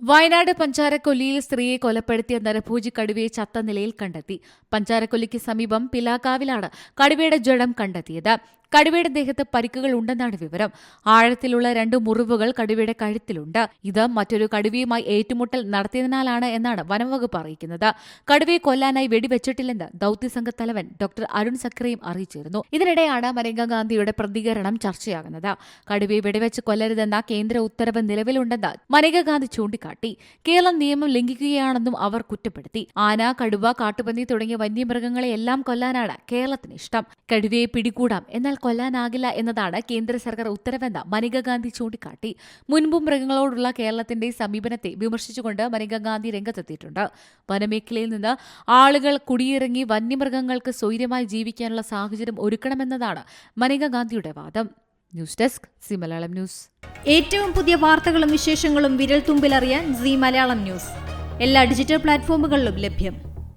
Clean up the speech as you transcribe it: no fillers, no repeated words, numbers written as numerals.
വയനാട് പഞ്ചാരക്കൊല്ലിയിൽ സ്ത്രീയെ കൊലപ്പെടുത്തിയ നരഭോജി കടുവയെ ചത്ത നിലയിൽ കണ്ടെത്തി. പഞ്ചാരക്കൊല്ലിക്ക് സമീപം പിലാക്കാവിലാണ് കടുവയുടെ ജഡം കണ്ടെത്തിയത്. കടുവയുടെ ദേഹത്ത് പരിക്കുകൾ ഉണ്ടെന്നാണ് വിവരം. ആഴത്തിലുള്ള 2 മുറിവുകൾ കടുവയുടെ കഴുത്തിലുണ്ട്. ഇത് മറ്റൊരു കടുവയുമായി ഏറ്റുമുട്ടൽ നടത്തിയതിനാലാണ് എന്നാണ് വനംവകുപ്പ് അറിയിക്കുന്നത്. കടുവയെ കൊല്ലാനായി വെടിവെച്ചിട്ടില്ലെന്ന് ദൌത്യസംഘ തലവൻ ഡോക്ടർ അരുൺ സക്രയും അറിയിച്ചിരുന്നു. ഇതിനിടെയാണ് മനേക ഗാന്ധിയുടെ പ്രതികരണം ചർച്ചയാകുന്നത്. കടുവയെ വെടിവെച്ച് കൊല്ലരുതെന്ന കേന്ദ്ര ഉത്തരവ് നിലവിലുണ്ടെന്ന് മനേക ഗാന്ധി ചൂണ്ടിക്കാട്ടി. കേരളം നിയമം ലംഘിക്കുകയാണെന്നും അവർ കുറ്റപ്പെടുത്തി. ആന, കടുവ, കാട്ടുപന്നി തുടങ്ങിയ വന്യമൃഗങ്ങളെയെല്ലാം കൊല്ലാനാണ് കേരളത്തിന് ഇഷ്ടം. കടുവയെ പിടികൂടാം, എന്നാൽ കൊല്ലാനാകില്ല എന്നതാണ് കേന്ദ്ര സർക്കാർ ഉത്തരവെന്ന് മനേക ഗാന്ധി ചൂണ്ടിക്കാട്ടി. മുൻപും മൃഗങ്ങളോടുള്ള കേരളത്തിന്റെ സമീപനത്തെ വിമർശിച്ചുകൊണ്ട് മനേക ഗാന്ധി രംഗത്തെത്തിയിട്ടുണ്ട്. വനമേഖലയിൽ നിന്ന് ആളുകൾ കുടിയിറങ്ങി വന്യമൃഗങ്ങൾക്ക് സ്വൈര്യമായി ജീവിക്കാനുള്ള സാഹചര്യം ഒരുക്കണമെന്നതാണ് മനേക ഗാന്ധിയുടെ വാദം. News desk C Malayalam news. ഏറ്റവും പുതിയ വാർത്തകളും വിശേഷങ്ങളും വിരൽ തുമ്പിലറിയാൻ സി മലയാളം ന്യൂസ് എല്ലാ ഡിജിറ്റൽ പ്ലാറ്റ്ഫോമുകളിലും ലഭ്യം.